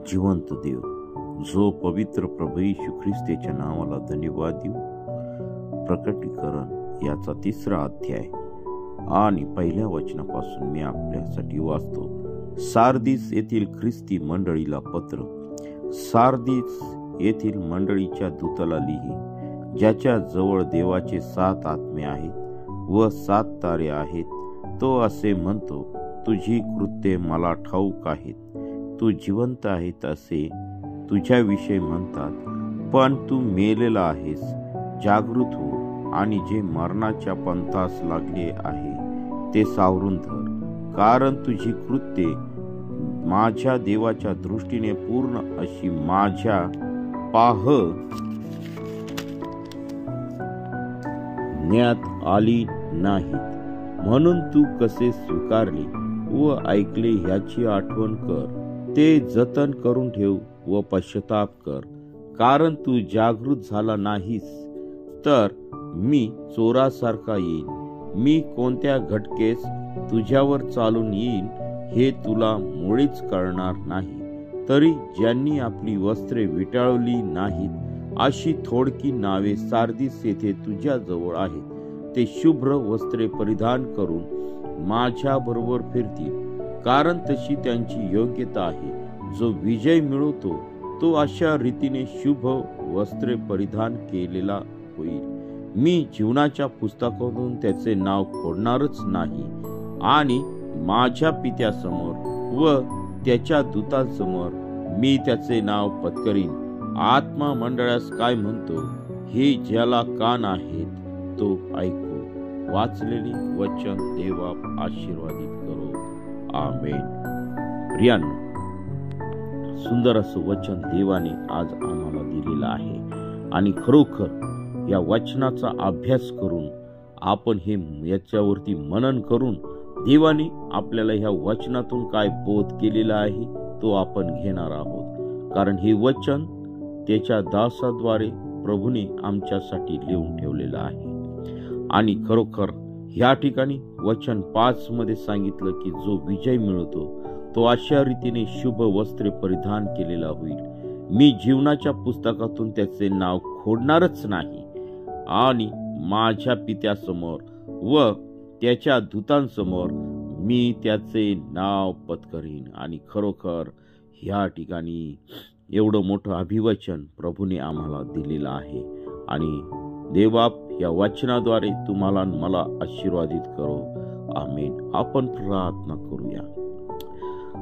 जिवंत देव, जो पवित्र प्रभू येशू ख्रिस्ताच्या नावाला धन्यवाद देऊ. प्रकटीकरण याचा 3रा अध्याय आणि 1ल्या वचनापासून मी आपल्यासाठी वाचतो. सार्दिस येथील ख्रिस्ती मंडळीला पत्र. सार्दिस येथील मंडळीच्या दूताला लिही, ज्याच्या जवळ देवाचे 7 आत्मे आहेत व 7 तारे आहेत. तो असे म्हणतो, तुझी कृत्ये मला ठाऊक आहेत. तू जिवंत आहेत असे तुझ्याविषयी म्हणतात, पण तू मेलेला आहेस. जागृत हो आणि जे मरणाच्या पंथास लागले आहे ते सावरून धर, कारण तुझी कृत्ये माझ्या देवाच्या दृष्टीने पूर्ण अशी माझ्या पाहण्यात आली नाहीत. म्हणून तू कसे स्वीकारले व ऐकले ह्याची आठवण कर. ते जतन करून ठेव व पश्चाताप कर, कारण तू जागृत झाला नाहीस तर मी चोरासारखा येईन. मी कोणत्या घटकेस तुझ्यावर चालून येईन हे तुला मुळीच कळणार नाही. तरी ज्यांनी आपली वस्त्रे विटाळली नाहीत अशी थोडकी नावे सार्दिस येथे तुझ्या जवळ आहेत. ते शुभ्र वस्त्रे परिधान करून माझ्या बरोबर फिरतील, कारण तशी त्यांची योग्यता आहे. जो विजय मिळवतो तो अशा रीतीने शुभ वस्त्रे परिधान केलेला होईल. मी जीवनाच्या पुस्तकातून त्याचे नाव खोडणारच नाही आणि माझ्या पित्यासमोर व त्याच्या दूतांसमोर मी त्याचे नाव पत्करीन. आत्मा मंडळास काय म्हणतो हे ज्याला कान आहेत तो ऐकू. वाचलेली वचन देवा आशीर्वादित करो. आमेन. प्रियांनो, सुंदर असं वचन देवाने आज आम्हाला दिलेलं आहे आणि खरोखर या वचनाचा अभ्यास करून आपण याच्यावरती मनन करून देवाने आपल्याला ह्या वचनातून काय बोध केलेला आहे तो आपण घेणार आहोत. कारण हे वचन त्याच्या दासाद्वारे प्रभूने आमच्यासाठी लिहून ठेवलेलं आहे. आणि खरोखर ह्या ठिकाणी वचन 5 मध्ये सांगितलं की जो विजय मिळवतो तो अशा रीतीने शुभ वस्त्रे परिधान केलेला होईल. मी जीवनाच्या पुस्तकातून त्याचे नाव खोडणारच नाही आणि माझ्या पित्यासमोर व त्याच्या दूतांसमोर मी त्याचे नाव पत्करीन. आणि खरोखर ह्या ठिकाणी एवढं मोठं अभिवचन प्रभूने आम्हाला दिलेलं आहे. आणि देवा या वचनाद्वारे तुम्हाला मला आशीर्वादित करो. आमेन. आपण प्रार्थना करूया.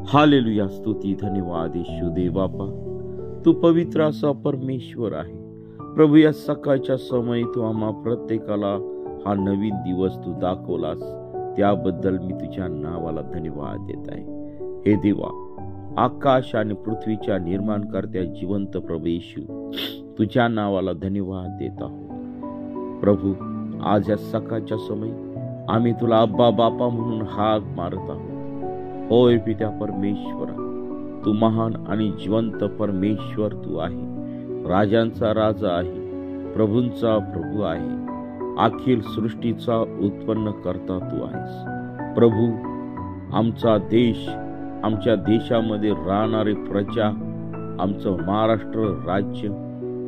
हालेलुया. स्तुती धन्यवाद येशू देवापा, तू पवित्र असा परमेश्वर आहे. प्रभू, या सकाळच्या समयी तू आम्हा प्रत्येकाला हा नवीन दिवस तू दाखवलास, त्याबद्दल मी तुझ्या नावाला धन्यवाद देत आहे. हे देवा, आकाश आणि पृथ्वीच्या निर्माणकर्त्या जिवंत प्रभू येशू, तुझ्या नावाला धन्यवाद देत आहोत. प्रभू, आज या सकाळच्या समयी आम्ही तुला अब्बा बापा म्हणून हाक मारत आहोत. होय पित्या परमेश्वरा, तू महान आणि जिवंत परमेश्वर तू आहे. राजांचा राजा आहे, प्रभूंचा प्रभू आहे. अखिल सृष्टीचा उत्पन्न करता तू आहेस. प्रभू, आमचा देश, आमच्या देशामध्ये राहणारे प्रजा, आमचं महाराष्ट्र राज्य,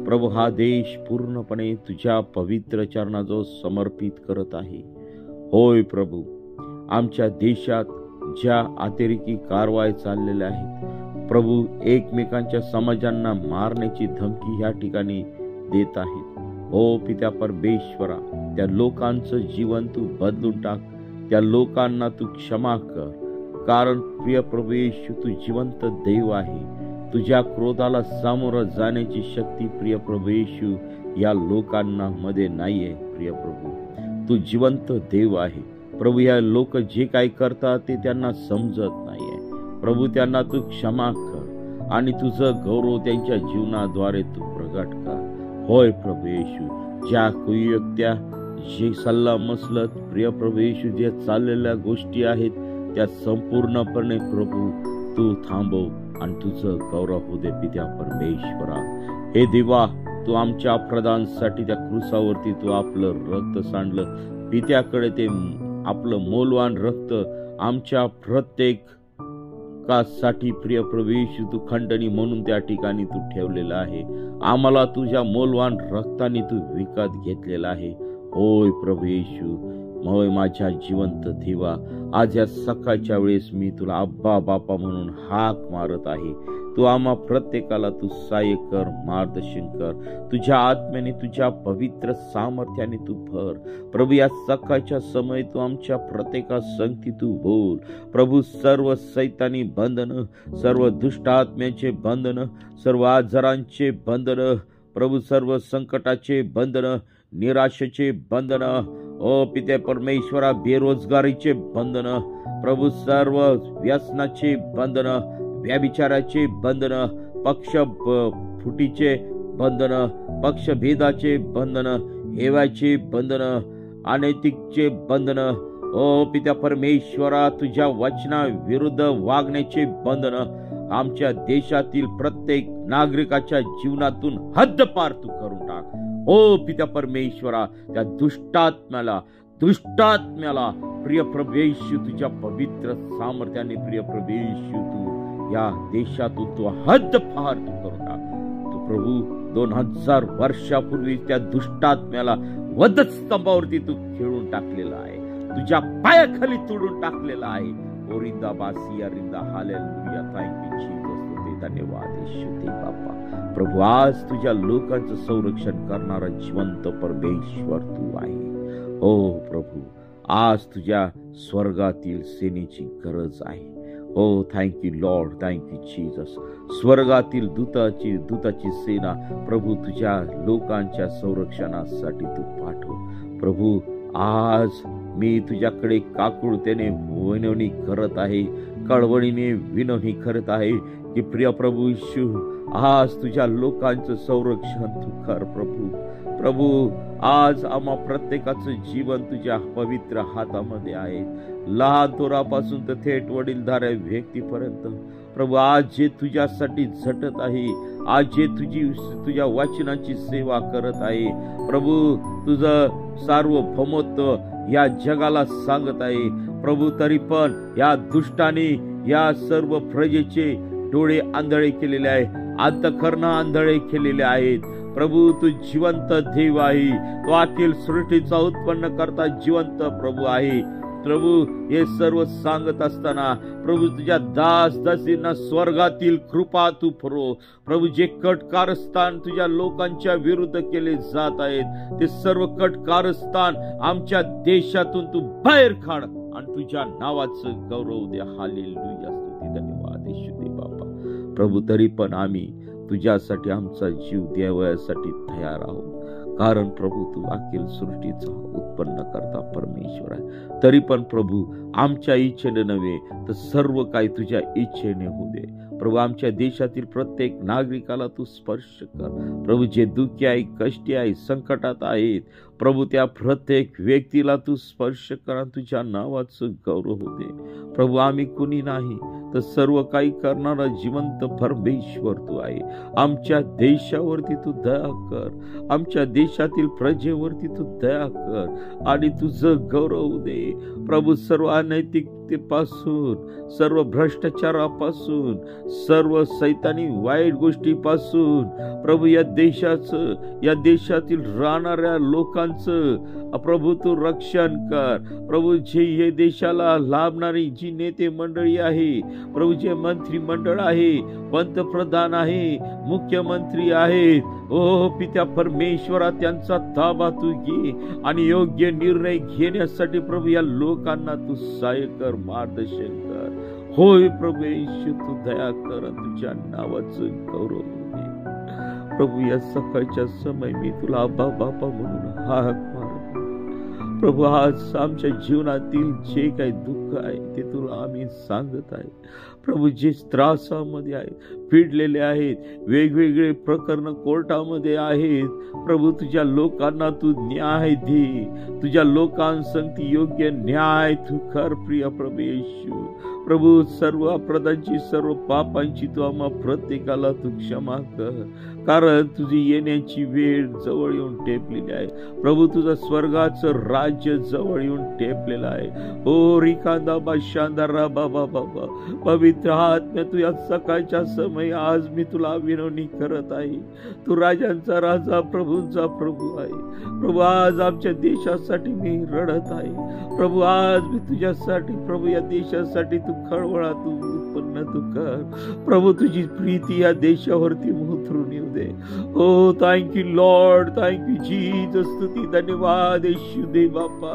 प्रभू, हा देश पूर्णपणे तुझ्या पवित्र चरणाजवळ समर्पित करत आहे. होय प्रभू, आमच्या देशात ज्या अतिरेकी कारवाई चाललेल्या आहेत प्रभू, एकमेकांच्या समाजांना मारण्याची धमकी ह्या ठिकाणी देत आहेत. हो पित्या परमेश्वरा, त्या लोकांचं जीवन तू बदलून टाक. त्या लोकांना तू क्षमा कर, कारण प्रिय प्रभू येशू, तू जिवंत देव आहे. तुझ्या क्रोधाला सामोरं जाण्याची शक्ती प्रिय प्रभू येशू या लोकांना मध्ये नाहीये. प्रिय प्रभू, तू जिवंत देव आहे. प्रभू, या लोक जे काही करतात ते त्यांना समजत नाहीये. प्रभू, त्यांना तू क्षमा कर आणि तुझं गौरव त्यांच्या जीवनाद्वारे तू प्रगट कर. होय प्रभू येशू, ज्या कुयुक्त्या, जे सल्ला मसलत प्रिय प्रभू येशू, जे चाललेल्या गोष्टी आहेत त्या संपूर्णपणे प्रभू तू थांबव आणि तुझं गौरव होऊ दे पित्या परमेश्वरा. हे देवा, तू आमच्या अपराधांसाठी त्या क्रूसावरती तू आपलं रक्त सांडलं. पित्याकडे ते आपलं मौल्यवान रक्त आमच्या प्रत्येक हक्कासाठी प्रिय प्रभू येशू तू खंडणी म्हणून त्या ठिकाणी तू ठेवलेला आहे. आम्हाला तुझ्या मौल्यवान रक्ताने तू विकत घेतलेला आहे. होय प्रभू येशू, होय माझ्या जिवंत देवा, आज या सकाळच्या वेळेस मी तुला अब्बा बापा म्हणून हाक मारत आहे. तू आम्हा प्रत्येकाला तू सहाय्य कर, मार्गदर्शन कर. तुझ्या आत्म्याने, तुझ्या पवित्र सामर्थ्याने तू भर. प्रभू या सकाळच्या समय तू आमच्या प्रत्येका संगती तू बोल. प्रभू सर्व सैतानी बंधन, सर्व दुष्ट आत्म्याचे बंधन, सर्व आजारांचे बंधन, प्रभू सर्व संकटाचे बंधन, निराशेचे बंधन, ओ पिते परमेश्वरा बेरोजगारीचे बंधन, प्रभू सर्व व्यसनाचे बंधन, व्यभिचाराचे बंधन, पक्ष फुटीचे बंधन, पक्षभेदाचे बंधन, हेवाचे बंधन, अनैतिकचे बंधन, ओ पित्या परमेश्वरा तुझ्या वचना विरुद्ध वागण्याचे बंधन आमच्या देशातील प्रत्येक नागरिकाच्या जीवनातून हद्दपार तू करून टाक. ओ पित्या परमेश्वरा त्या दुष्टात्म्याला प्रिय प्रभू येशू तुझ्या पवित्र सामर्थ्याने प्रिय प्रभू येशू तू या देशातून तू हद्दपार तू करून टाक. तू प्रभू 2000 वर्षापूर्वी त्या दुष्टात्म्याला वधस्तंभावरती तू खेळून टाकलेला आहे, तुझ्या पायाखाली तोडून टाकलेला आहे. ओरिंदा बासिया रिंदा हालेलुया. Thank you Jesus. धन्यवाद येशू ते बाप्पा. प्रभू आज तुझ्या लोकांचं संरक्षण करणारा जिवंत परमेश्वर तू आहे. हो प्रभू, आज तुझ्या स्वर्गातील सेनेची गरज आहे. हो thank you Lord, thank you Jesus. स्वर्गातील दूताची सेना प्रभू तुझ्या लोकांच्या संरक्षणासाठी तू पाठव. प्रभू आज मी तुझ्याकडे काकुळतेने विनवणी करत आहे, कळवळीने विनवणी करत आहे की प्रिय प्रभू येशू आज तुझ्या लोकांचं संरक्षण तू कर. प्रभू आज आम्हा प्रत्येकाचं जीवन तुझ्या पवित्र हातामध्ये आहे, लहान थोरापासून तर थेट वडीलधाऱ्या व्यक्तीपर्यंत. प्रभू आज जे तुझ्यासाठी झटत आहे, आज जे तुझ्या वचनाची सेवा करत आहे, प्रभू तुझं सार्वभौमत्व या जगाला सांगत आहे. प्रभू तरी पण या दुष्टाने या सर्व प्रजेचे डोळे आंधळे केलेले आहे, अंतःकरण आंधळे केलेले आहेत. प्रभू तू जिवंत देव आहे, तो अखिल सृष्टीचा उत्पन्न करता जिवंत प्रभू आहे. प्रभू हे सर्व सांगत असताना प्रभू तुझ्या दासींना स्वर्गातील कृपा तू पुरव. प्रभू जे कटकारस्थान तुझ्या लोकांच्या विरुद्ध केले जात आहेत ते सर्व कटकारस्थान आमच्या देशातून तू बाहेर काढ आणि तुझ्या नावाचं गौरव दे. हालेलुया. स्तुती धन्यवाद येशू दे बाबा. प्रभू तरी पण आम्ही तुझ्यासाठी आमचा जीव द्यावयासाठी तयार आहोत, कारण प्रभू तू अखिल सृष्टीचा उत्पन्न करता परमेश्वर आहे. तरी पण प्रभू आमच्या इच्छेने नव्हे तर सर्व काही तुझ्या इच्छेने होऊ दे. प्रभू आमच्या देशातील प्रत्येक नागरिकाला तू स्पर्श कर. प्रभू जे दुःखी आहे, कष्टी आहे, संकटात आहेत, प्रभू त्या प्रत्येक व्यक्तीला तू स्पर्श कर, तुझ्या नावाचं गौरव होऊ दे. प्रभू आम्ही कुणी नाही तर सर्व काही करणारा जिवंत परमेश्वर तू आहे. आमच्या देशावरती तू दया कर, आमच्या देशातील प्रजेवरती तू दया कर आणि तुझं गौरव दे. प्रभू सर्व अनैतिकतेपासून, सर्व भ्रष्टाचारापासून, सर्व सैतानी वाईट गोष्टीपासून प्रभू या देशातील राहणाऱ्या लोकांचं प्रभू तू रक्षण कर. प्रभू जे हे देशाला लाभणारी जी नेते मंडळी आहे, प्रभू जे मंत्रिमंडळ आहे, पंतप्रधान आहे, मुख्यमंत्री आहेत, ओ पित्या परमेश्वरा त्यांचा ताबा तू घे आणि योग्य निर्णय घेण्यासाठी प्रभू या लोकांना तू सहाय्य कर, मार्गदर्शन कर. होय प्रभू येशू तू दया कर, तुझ्या नावाचं गौरव दे. प्रभू या सकाळच्या समय मी तुला आबा बापा म्हणून हाक मार. प्रभू आज आमच्या जीवनातील जे काही दुःख आहे ते तुला आम्ही सांगत आहे. प्रभू जे त्रासामध्ये आहेत, पिडलेले आहेत, वेगवेगळे प्रकरण कोर्टामध्ये आहेत, प्रभू तुझ्या लोकांना तू न्याय दे. तुझ्या लोकांसंगती योग्य न्याय तू कर प्रिय प्रभू येशू. प्रभू सर्व अपराधांची, सर्व पापांची तू आम्हा प्रत्येकाला तू क्षमा कर, कारण तुझी येण्याची वेळ जवळ येऊन टेपलेली आहे. प्रभू तुझं स्वर्गाचं राज्य जवळ येऊन टेपलेलं आहे. ओ रिकांदा बा शांदारा बाबा बाबा. पवित्र पवित्र आत्म्या, तू या सकाळच्या समय आज मी तुला विनवणी करत आहे. तू राजांचा राजा, प्रभूंचा प्रभू आहे. प्रभू, आज आमच्या देशासाठी मी रडत आहे. प्रभू, आज मी तुझ्यासाठी, प्रभू, या देशासाठी तू खळवळा, तू उत्पन्न तू कर. प्रभू, तुझी प्रीती या देशावरती उतरून येऊ दे. ओ थँक्यू लॉर्ड, थँक्यू जीसस. स्तुती, धन्यवाद येशू दे बापा.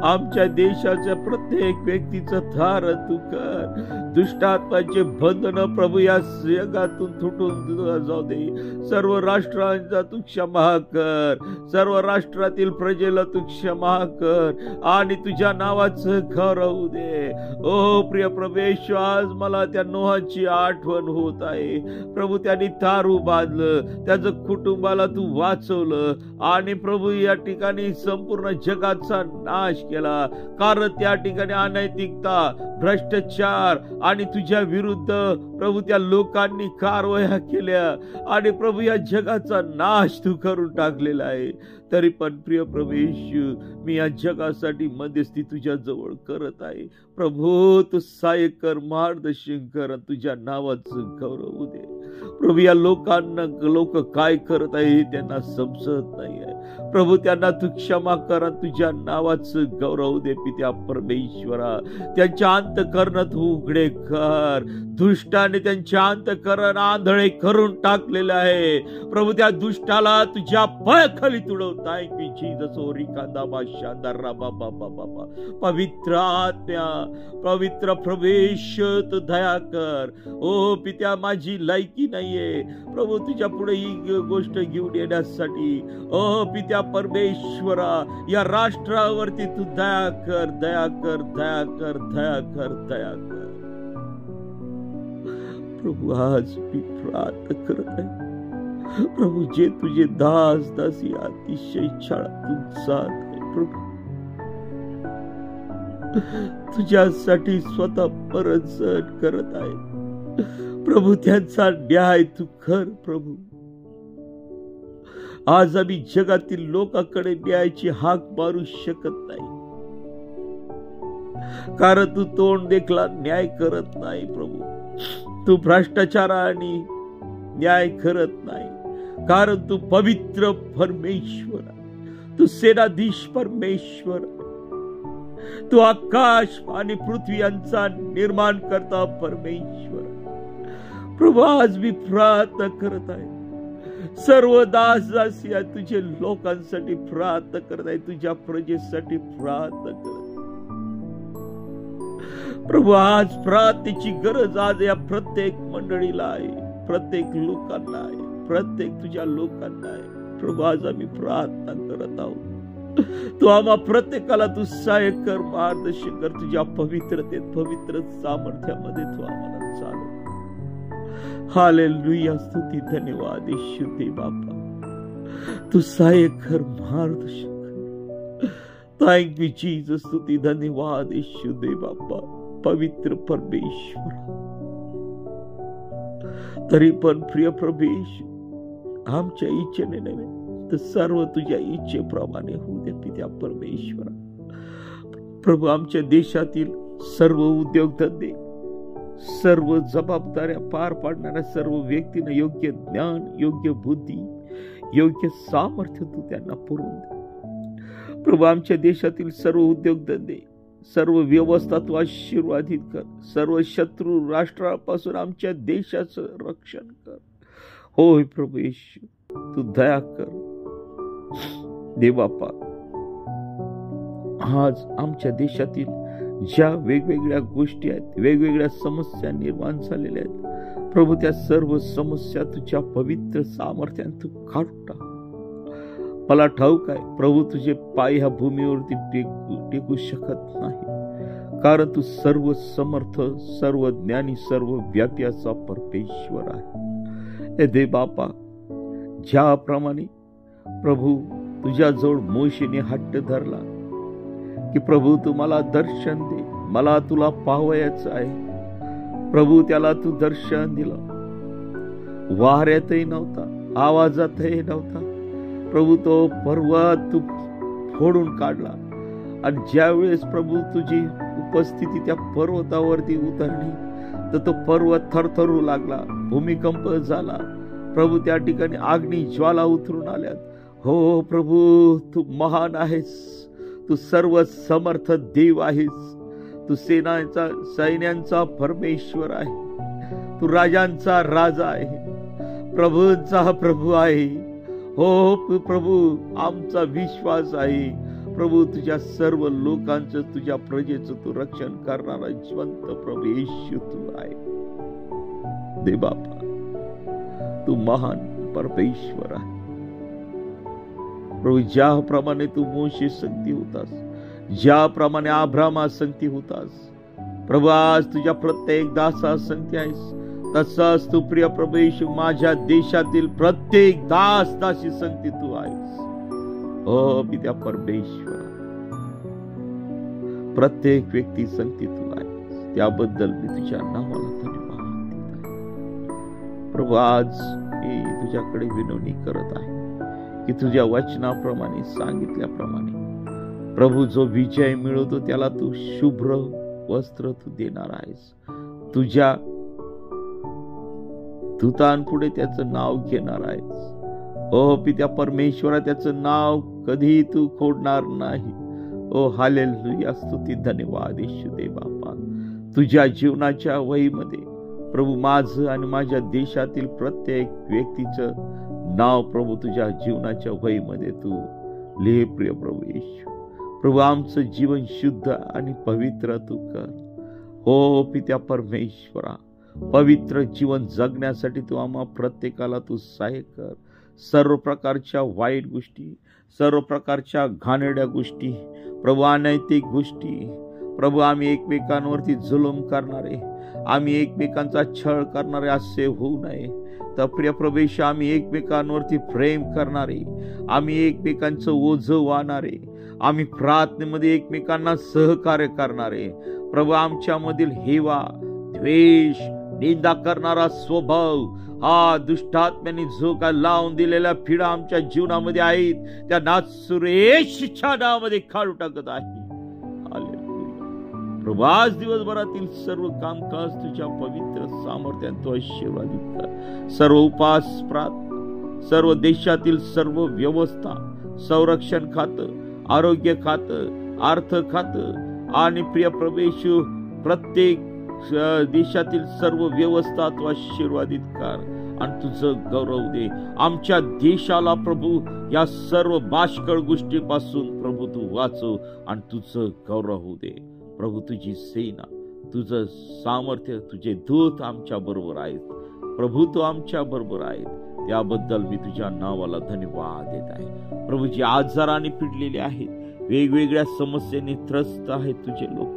आमच्या देशाच्या प्रत्येक व्यक्तीचं धारण तू कर. दुष्टात्माचे बंधन प्रभू या जगातून तुटून जाऊ दे. सर्व राष्ट्रांचा तू क्षमा कर. सर्व राष्ट्रातील प्रजेला तू क्षमा कर आणि तुझ्या नावाचं गौरव दे. ओ प्रिय प्रभेश, आज मला त्या नोहाची आठवण होत आहे. प्रभू, त्यांनी तारू बांधलं, त्याचं कुटुंबाला तू वाचवलं आणि प्रभू या ठिकाणी संपूर्ण जगाचा नाश केला. कारण त्या ठिकाणी अनैतिकता, भ्रष्टाचार आणि तुझ्या विरुद्ध प्रभू त्या लोकांनी कारवाया केल्या आणि प्रभू या जगाचा नाश तू करून टाकलेला आहे. तरी पण प्रिय प्रभू येशू, मी या जगासाठी मध्यस्थी तुझ्या जवळ करत आहे. प्रभू, तू सहाय्य कर, मार्गदर्शन कर, तुझ्या नावाचं गौरव दे. प्रभू, या लोकांना लोक काय करत आहे त्यांना समजत नाही आहे. प्रभू, त्यांना तू क्षमा कर, तुझ्या नावाचं गौरव दे. पित्या परमेश्वरा, त्यांच्या अंतःकरणात तू उघडे कर. दुष्टाने त्यांच्या अंतःकरण आंधळे करून टाकलेलं आहे. प्रभू, त्या दुष्टाला तुझ्या पायाखाली तुडव. Thank you Jesus. ओरी कांदा शानदार राबा बाबा बाबा. पवित्र आत्म्या, पवित्र प्रवेश, तू दया कर. ओ पित्या, माझी लायकी नाहीये प्रभू तुझ्या पुढे ही गोष्ट घेऊन येण्यासाठी. ओ पित्या परमेश्वरा, या राष्ट्रावरती तू दया कर, दया कर, दया कर, दया कर, दया कर. प्रभू, आज मी प्रार्थना करत आहे. प्रभू, जे तुझे दास दासी अतिशय शाळातून जात आहे प्रभू, तुझ्यासाठी स्वतः परत करत आहे प्रभू, त्यांचा न्याय तू कर प्रभू. आज आम्ही जगातील लोकांकडे न्यायाची हाक मारू शकत नाही, कारण तू तोंड देखला न्याय करत नाही प्रभू. तू भ्रष्टाचाराने न्याय करत नाही, कारण तू पवित्र परमेश्वर, तू सेनाधीश परमेश्वर, तू आकाश आणि पृथ्वी यांचा निर्माण करता परमेश्वर. प्रभू, आज मी प्रार्थना करत आहे. सर्व दास दासी तुझे लोकांसाठी प्रार्थना करत आहे, तुझ्या प्रजेसाठी प्रार्थना करत. प्रभू, आज प्रार्थनेची गरज आज या प्रत्येक मंडळीला आहे, प्रत्येक लोकांना आहे, प्रत्येक तुझ्या लोकांना आहे. प्रभू, आज आम्ही प्रार्थना करत आहोत. तू आम्हा प्रत्येकाला तू सहाय्य कर, मार्गदर्शन कर. तुझ्या पवित्रतेत, पवित्र सामर्थ्यामध्ये तू आम्हाला चालव. हालेलुया. स्तुती, धन्यवाद येशू दे बापा. तू सहाय्य कर, मार्गदर्शन कर. Thank you Jesus. स्तुती, धन्यवाद येशू दे बापा. पवित्र परमेश्वर, तरी पण प्रिय प्रभेश, आमच्या इच्छेने नव्हे तर सर्व तुझ्या इच्छेप्रमाणे होऊ दे पित्या परमेश्वरा. प्रभू, आमच्या देशातील सर्व उद्योगधंदे, सर्व जबाबदाऱ्या पार पाडणाऱ्या सर्व व्यक्तींना योग्य ज्ञान, योग्य बुद्धी, योग्य सामर्थ्य तू त्यांना पुरवून दे. प्रभू, आमच्या देशातील सर्व उद्योगधंदे, सर्व व्यवस्था तू आशीर्वादित कर. सर्व शत्रू राष्ट्रापासून आमच्या देशाचं रक्षण कर. होय प्रभू येशू, तू दया कर देवापा. आज आमच्या देशातील ज्या वेगवेगळ्या गोष्टी आहेत, वेगवेगळ्या समस्या निर्माण झालेल्या आहेत प्रभू, त्या सर्व समस्या तुझ्या पवित्र सामर्थ्याने तू काढून टाक. मला ठाऊक आहे प्रभू, तुझे पाय ह्या भूमीवरती टेकू शकत नाही, कारण तू सर्व समर्थ, सर्व ज्ञानी, सर्व व्याप्याचा परमेश्वर आहे. दे बापा, ज्याप्रमाणे प्रभू तुझ्याजवळ मोशेने हट्ट धरला की प्रभू तू मला दर्शन दे, मला तुला पाहावयाचं आहे. प्रभू, त्याला तू दर्शन दिलं. वाऱ्यातही नव्हता, आवाजातही नव्हता प्रभू, तो पर्वत तू फोडून काढला. आणि ज्यावेळेस प्रभू तुझी उपस्थिती त्या पर्वतावरती उतरली तर तो पर्वत थरथरू लागला, भूमिकंप झाला. प्रभू त्या ठिकाणी अग्नी ज्वाला उतरून आल्यात. हो प्रभू, तू महान आहेस, तू सर्व समर्थ देव आहेस, तू सैन्यांचा परमेश्वर आहे, तू राजांचा राजा आहे, प्रभूंचा प्रभू आहे. हो प्रभू, आमचा विश्वास आहे प्रभू, तुझ्या सर्व लोकांचं, तुझ्या प्रजेचं तू रक्षण करणारा जिवंत प्रभू येशू तू आहे. दे बापा, तू महान परमेश्वर आहे प्रभू. ज्याप्रमाणे तू मोशे संगती होतास, ज्याप्रमाणे अब्राहमा संगती होतास प्रभू, आज तुझ्या प्रत्येक दासा संगती आहेस. तसाच तू प्रिय प्रभू येशू माझ्या देशातील प्रत्येक दास दासी संगती तू आहेस. हो पित्या परमेश्वर, प्रत्येक व्यक्ती संगती तू आहेस, त्याबद्दल मी तुझ्या नावाला धन्यवाद देत आहे प्रभू. आज मी तुझ्याकडे विनवणी करत आहे की तुझ्या वचनाप्रमाणे सांगितल्याप्रमाणे प्रभू, जो विजय मिळवतो त्याला तू शुभ्र वस्त्र तू देणार आहेस. तुझ्या दूतांपुढे त्याचं नाव घेणार आहेस. ओ पित्या परमेश्वरा, त्याचं नाव कधी तू खोडणार नाही. ओ हालेलुया, स्तुती धन्यवाद येशू दे बापा. तुझ्या जीवनाच्या वहीमध्ये प्रभू माझं आणि माझ्या देशातील प्रत्येक व्यक्तीचं नाव प्रभू तुझ्या जीवनाच्या वहीमध्ये तू लिहि प्रिय प्रभू येशू. प्रभू, आमचं जीवन शुद्ध आणि पवित्र तू कर. हो पित्या परमेश्वरा, पवित्र जीवन जगण्यासाठी तू आम्हा प्रत्येकाला तू सहाय्य कर. सर्व प्रकारच्या वाईट गोष्टी, सर्व प्रकारच्या घाणेरड्या गोष्टी प्रभू, अनैतिक गोष्टी प्रभू, आम्ही एकमेकांवरती जुलूम करणारे, आम्ही एकमेकांचा छळ करणारे असे होऊ नये. तर प्रिय प्रभू, आम्ही एकमेकांवरती प्रेम करणारे, आम्ही एकमेकांचं ओझं वाहणारे, आम्ही प्रार्थनेमध्ये एकमेकांना सहकार्य करणारे प्रभू. आमच्यामधील हेवा, द्वेष, निंदा करणारा स्वभाव, हा दुष्टात्म्याने जो काय लावून दिलेल्या पिढा आमच्या जीवनामध्ये आहेत, त्या नासुर येशूच्या नावामध्ये काढून टाकत आहे. प्रभू, आज दिवसभरातील सर्व कामकाज तुझ्या पवित्र सामर्थ्याने तू आशीर्वादित कर. सर्व उपास, प्रार्थना, सर्व देशातील सर्व व्यवस्था, संरक्षण खातं, आरोग्य खातं, अर्थ खातं आणि प्रिय प्रभू, प्रत्येक देशातील सर्व व्यवस्था तू आशीर्वादित कर आणि तुझं गौरव दे. आमच्या देशाला प्रभू या सर्व बाष्कळ गोष्टीपासून प्रभू तू वाचव आणि तुझं गौरव होऊ दे. प्रभू, तुझी सेना, तुझं सामर्थ्य, तुझे दूत आमच्या बरोबर आहेत प्रभू, तू आमच्या बरोबर आहेत. त्याबद्दल मी तुझ्या नावाला धन्यवाद देत आहे. प्रभू, जे आजाराने पिडलेले आहेत, वेगवेगळ्या समस्येने त्रस्त आहेत तुझे लोक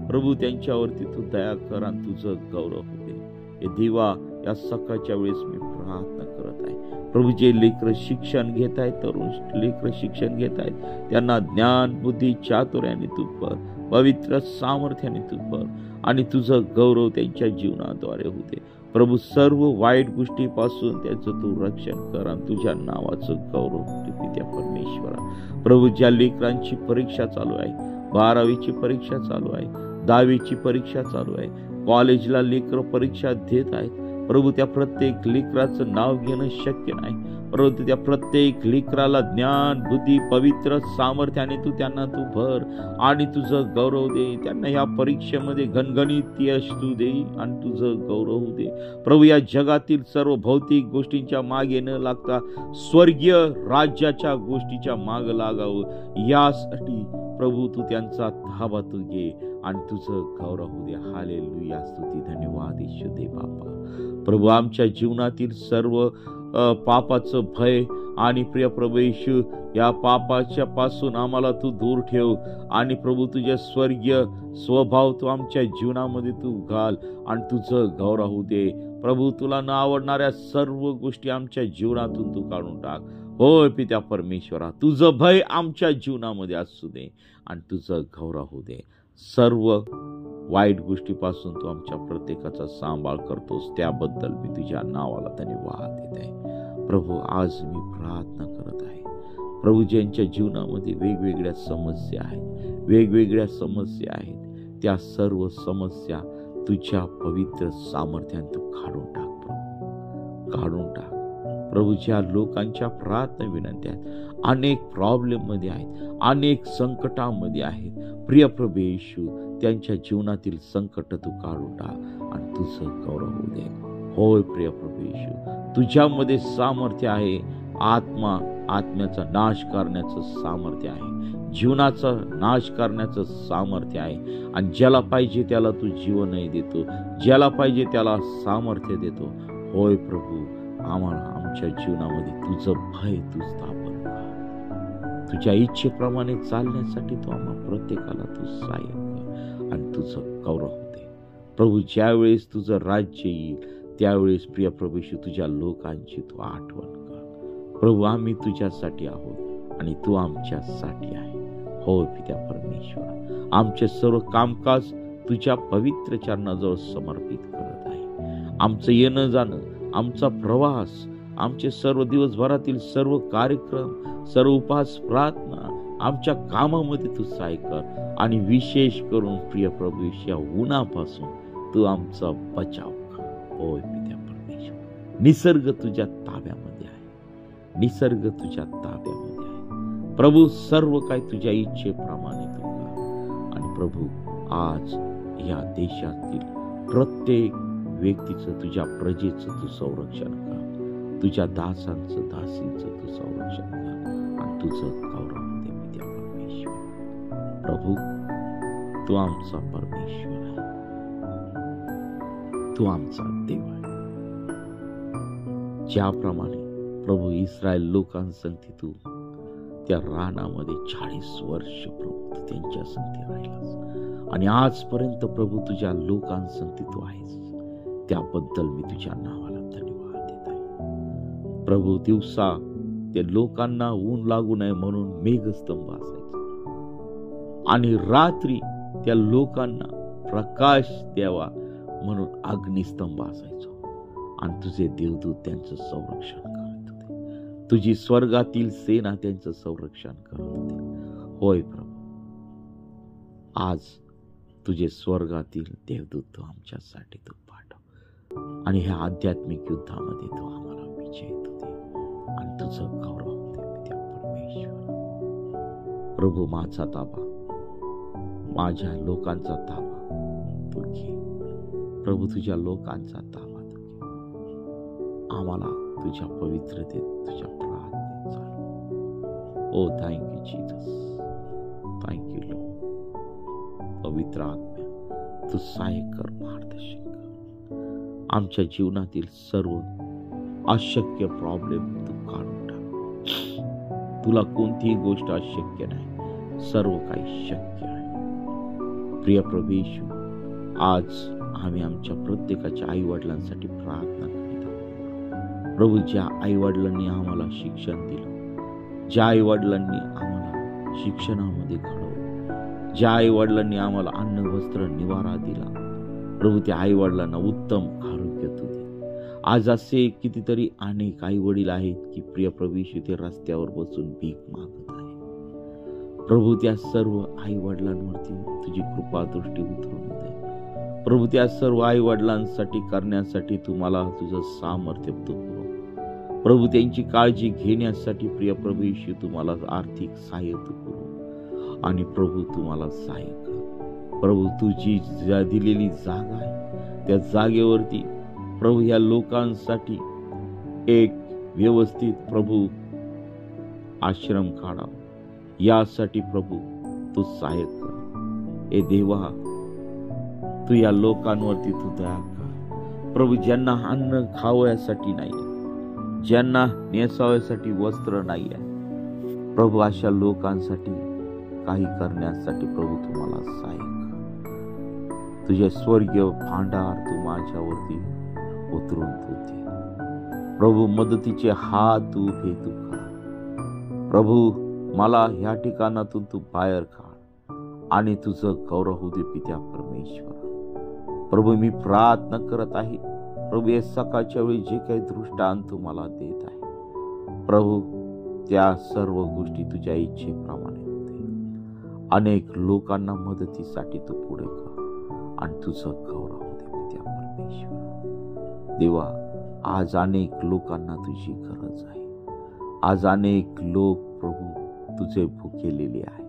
प्रभू, त्यांच्यावरती तू दया कर आणि तुझं गौरव होऊ दे. हे देवा, या सकाळच्या वेळेस मी प्रार्थना करत आहे प्रभू, जे लेकर शिक्षण घेत आहेत, तरुण लेकर शिक्षण घेत आहेत, त्यांना ज्ञान, बुद्धी, चातुर्याने तू कर, पवित्र सामर्थ्याने तू कर आणि तुझं गौरव त्यांच्या जीवनाद्वारे होऊ दे प्रभू. सर्व वाईट गोष्टीपासून त्याचं तू रक्षण कर आणि तुझ्या नावाचं गौरव पित्या परमेश्वरा. प्रभू, ज्या लेकरांची परीक्षा चालू आहे, 12वीची परीक्षा चालू आहे, 10वीची परीक्षा चालू आहे, कॉलेजला लेकर परीक्षा देत आहेत प्रभू, त्या प्रत्येक लेकराचं नाव घेणं शक्य नाही परंतु त्या प्रत्येक लेकराला ज्ञान, बुद्धी, पवित्र सामर्थ्याने तू त्यांना तू भर आणि तुझं गौरव दे. त्यांना या परीक्षेमध्ये घणघणीत यश तू दे आणि तुझं गौरव दे प्रभू. या जगातील सर्व भौतिक गोष्टींच्या मागे न लागता स्वर्गीय राज्याच्या गोष्टीच्या माग लागावं, यासाठी प्रभू तू त्यांचा ताबा तू घे आणि तुझं गौरव होऊ दे. हालेलुया, स्तुती धन्यवाद येशू दे बापा. प्रभू, आमच्या जीवनातील सर्व पापाचं भय आणि प्रिय प्रभू येशू, या पापाच्या पासून आम्हाला तू दूर ठेव आणि प्रभू तुझे स्वर्गीय स्वभाव तू आमच्या जीवनामध्ये तू घाल आणि तुझं गौरव होऊ दे प्रभू. तुला न आवडणाऱ्या सर्व गोष्टी आमच्या जीवनातून तू काढून टाक. होय पित्या परमेश्वरा, तुझं भय आमच्या जीवनामध्ये असू दे आणि तुझं गौरव होऊ दे. सर्व वाईट गोष्टीपासून तू आमच्या प्रत्येकाचा सांभाळ करतोस, त्याबद्दल मी तुझ्या नावाला धन्यवाद देत आहे प्रभू. आज मी प्रार्थना करत आहे प्रभू, ज्यांच्या जीवनामध्ये वेगवेगळ्या समस्या आहेत, त्या सर्व समस्या तुझ्या पवित्र सामर्थ्याने तू काढून टाक प्रभू, काढून टाक प्रभू. ज्या लोकांच्या प्रार्थना विनंत्या आहेत, अनेक प्रॉब्लेम मध्ये आहेत, अनेक संकटामध्ये आहेत, प्रिय प्रभू येशू, त्यांच्या जीवनातील संकट तू काढून टाक आणि तुझं गौरव होऊ दे. होय प्रिय प्रभू येशू, तुझ्यामध्ये सामर्थ्य आहे. आत्म्याचा नाश करण्याचं सामर्थ्य आहे, जीवनाचा नाश करण्याचं सामर्थ्य आहे. आणि ज्याला पाहिजे त्याला तू जीवनही देतो, ज्याला पाहिजे त्याला सामर्थ्य देतो. होय प्रभू, आम्हाला आमच्या जीवनामध्ये तुझं भय तू स्थापन कर. तुझ्या इच्छेप्रमाणे चालण्यासाठी तू आम्हा प्रत्येकाला तू सहाय्य कर आणि तुझं गौरव होते प्रभू. ज्यावेळेस तुझं राज्य येईल त्यावेळेस प्रिय प्रभू तुझ्या लोकांची तू आठवण कर प्रभू. आम्ही तुझ्यासाठी आहोत आणि तू आमच्यासाठी आहे. हो पित्या परमेश्वर, आमचे सर्व कामकाज तुझ्या पवित्र चरणाजवळ समर्पित करत आहे. आमचं येणं जाणं, आमचा प्रवास, आमचे सर्व दिवसभरातील सर्व कार्यक्रम, सर्व उपवास प्रार्थना, आमच्या कामामध्ये तू सहाय्य कर आणि विशेष करून प्रिय प्रभू या उन्हापासून तू आमचा बचाव कर. होय पित्या परमेश्वर, निसर्ग तुझ्या ताब्यामध्ये आहे, निसर्ग तुझ्या ताब्यामध्ये आहे प्रभू. सर्व काही तुझ्या इच्छेप्रमाणे तू कर. आणि प्रभू, आज या देशातील प्रत्येक व्यक्तीचं, तुझ्या प्रजेचं तू संरक्षण कर. तुझ्या दासांचं, दासींचं तू संरक्षण कर आणि तुझं गौरव दे पित्या परमेश्वर. प्रभू, तू आमचा परमेश्वर आहे, तू आमचा देव आहे. ज्याप्रमाणे प्रभू इस्रायल लोकांसंगती तू त्या रानामध्ये 40 वर्ष प्रभू तू त्यांच्या संगती राहिलास आणि आजपर्यंत प्रभू तुझ्या लोकांसंगती तू आहेस, त्याबद्दल मी तुझ्या नावाला धन्यवाद देत आहे प्रभू. दिवसा त्या लोकांना ऊन लागू नये म्हणून मेघस्तंभ असायचा आणि रात्री त्या लोकांना प्रकाश द्यावा म्हणून अग्निस्तंभ असायचो आणि तुझे देवदूत त्यांचं संरक्षण करत होते. तुझी स्वर्गातील सेना त्यांचं संरक्षण करत होते. होय प्रभू, आज तुझे स्वर्गातील देवदूत तू आमच्यासाठी तू पाठव आणि ह्या आध्यात्मिक युद्धामध्ये तू आम्हाला विजय दे आणि तुझं गौरव दे पित्या परमेश्वर. प्रभू, माझा ताबा, माझ्या लोकांचा ताबा तू घे प्रभू. तुझ्या लोकांचा ताबा तू घे. आम्हाला तुझ्या पवित्रतेत, तुझ्या प्रार्थनेत चाल. ओ थँक्यू जीसस, थँक्यू लॉर्ड. पवित्र आत्म्या तू सहाय्य कर, मार्गदर्शन कर. आमच्या जीवनातील सर्व अशक्य प्रॉब्लेम तू काढून टाक. तुला कोणतीही गोष्ट अशक्य नाही, सर्व काही शक्य आहे. प्रिय प्रभू येशू, आज आम्ही आमच्या प्रत्येकाच्या आई वडिलांसाठी प्रार्थना करीत आहोत प्रभू. ज्या आई वडिलांनी आम्हाला शिक्षण दिलं, ज्या आई वडिलांनी आम्हाला शिक्षणामध्ये घडवलं, ज्या आई वडिलांनी आम्हाला अन्न वस्त्र निवारा दिला प्रभू, त्या आई वडिलांना उत्तम आरोग्य तू दे. आज असे कितीतरी अनेक आई वडील आहेत की प्रिय प्रभू येशू ते रस्त्यावर बसून भीक मागत आहे प्रभू. त्या सर्व आई वडिलांवरती तुझी कृपा दृष्टी उतरून दे प्रभू. त्या सर्व आई वडिलांसाठी करण्यासाठी तुम्हाला तुझं सामर्थ्य तू पुरव प्रभू. त्यांची काळजी घेण्यासाठी प्रिय प्रभू येशू तुम्हाला आर्थिक सहाय्य तू पुरव आणि प्रभू तुम्हाला सहाय्य कर प्रभू. तुझी दिलेली जागा आहे त्या जागेवरती प्रभू ह्या लोकांसाठी एक व्यवस्थित प्रभू आश्रम काढा, यासाठी प्रभू तू सहाय्य कर. ए देवा, तू या लोकांवरती तू दया कर प्रभू. ज्यांना अन्न खावयासाठी नाही, ज्यांना नेसावयासाठी वस्त्र नाही आहे प्रभू, अशा लोकांसाठी काही करण्यासाठी प्रभू तुम्हाला सहाय्य कर. तुझे स्वर्गीय भांडार तू माझ्यावरती उतरून तू दे प्रभू. मदतीचे हात तू उभे तू कर प्रभू. मला ह्या ठिकाणातून तू बाहेर काढ आणि तुझं गौरव होऊ दे पित्या परमेश्वर. प्रभू, मी प्रार्थना करत आहे प्रभू, या सकाळच्या वेळी जे काही दृष्टांत तू मला देत आहे प्रभू, त्या सर्व गोष्टी तुझ्या इच्छेप्रमाणे होते. अनेक लोकांना मदतीसाठी तू पुढे कर आणि तुझं गौरव होऊ दे परमेश्वर. देवा, आज अनेक लोकांना तुझी गरज आहे. आज अनेक लोक प्रभू तुझे भुकेलेले आहे.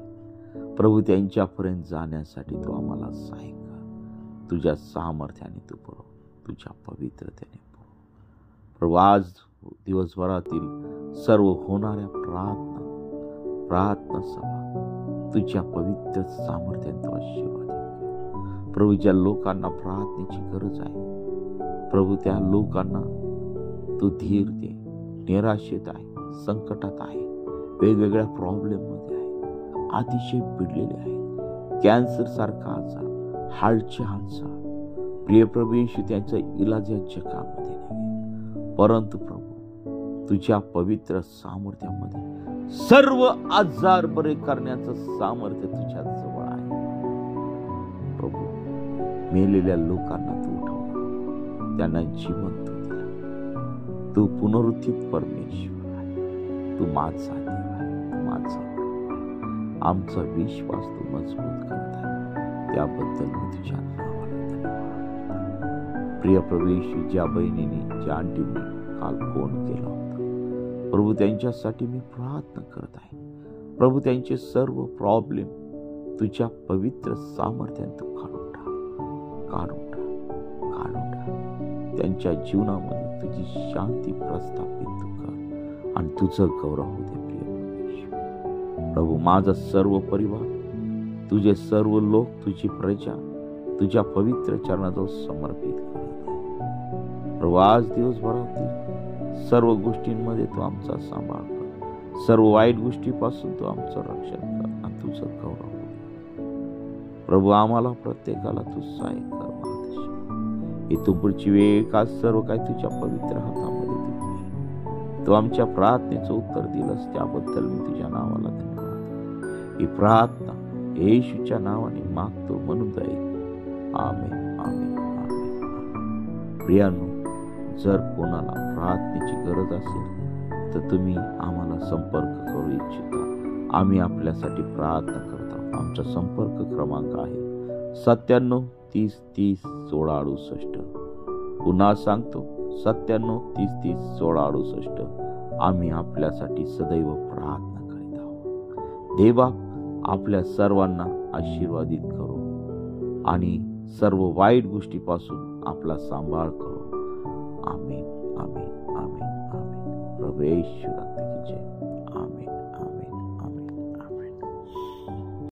प्रभू, त्यांच्यापर्यंत जाण्यासाठी तू आम्हाला सहाय्य कर. तुझ्या सामर्थ्याने तू पुरव, तुझ्या पवित्रतेने पुरव. प्रभू, आज दिवसभरातील सर्व होणाऱ्या प्रार्थना सभा तुझ्या पवित्र सामर्थ्याने तू आशीर्वादित कर. प्रभू, ज्या लोकांना प्रार्थनेची गरज आहे प्रभू, त्या लोकांना तू धीर दे. निराशेत आहे, संकटात आहे, वेगवेगळ्या प्रॉब्लेममध्ये आहे, अतिशय पिडलेले आहेत, कॅन्सर सारखा आजार, हार्टचे आजार. प्रिय प्रभू येशू, त्यांचा इलाज या जगामध्ये नाही, परंतु प्रभू तुझ्या पवित्र सामर्थ्यामध्ये सर्व आजार बरे करण्याचं सामर्थ्य तुझ्या जवळ आहे. प्रभू, मेलेल्या लोकांना तू उठव, त्यांना जीवन तू दिला. तू पुनरुत्थित परमेश्वर आहे. तू माझा देव आहे, तू माझा प्रभू आहे. आमचा विश्वास तू मजबूत करत आहे, त्याबद्दल मी तुझ्या नावाला धन्यवाद. प्रिय प्रभू येशू, ज्या बहिणीने, ज्या आंटीने काल फोन केला होता प्रभू, त्यांच्यासाठी मी प्रार्थना करत आहे. प्रभू, त्यांचे सर्व प्रॉब्लेम तुझ्या पवित्र सामर्थ्याने तू काढून टाक. त्यांच्या जीवनामध्ये तुझी शांती प्रस्थापित तू कर आणि तुझं गौरव होते. प्रिय प्रभू, माझा सर्व परिवार, तुझे सर्व लोक, तुझी प्रजा तुझ्या पवित्र चरणाजवळ समर्पित करत आहे. प्रभू, आज दिवसभरातील सर्व गोष्टींमध्ये तू आमचा सांभाळ कर. सर्व वाईट गोष्टीपासून तू आमचं रक्षण कर आणि तुझं गौरव हो. प्रभू, आम्हाला प्रत्येकाला तू सहाय्य कर. ही तू पुढची वेळ का सर्व काही तुझ्या पवित्र हातामध्ये तू घे. तू आमच्या प्रार्थनेचं उत्तर दिलंस, त्याबद्दल मी तुझ्या नावाला धन्यवाद. ही प्रार्थना येशूच्या नावाने मागतो म्हणून दे. आमेन, आमेन, आमेन. प्रियांनो, जर कोणाला प्रार्थनेची गरज असेल तर तुम्ही आम्हाला संपर्क करू इच्छिता, आम्ही आपल्यासाठी प्रार्थना करत आहोत. आमचा संपर्क क्रमांक आहे 97 30 30 16 68. पुन्हा सांगतो, 97 30 30 16 68. आम्ही आपल्यासाठी सदैव प्रार्थना करीत आहोत. देवा आपल्या सर्वांना आशीर्वादित करो आणि सर्व वाईट गोष्टीपासून आपला सांभाळ करो. आमेन, आमेन, आमेन, आमेन. प्रभू येशू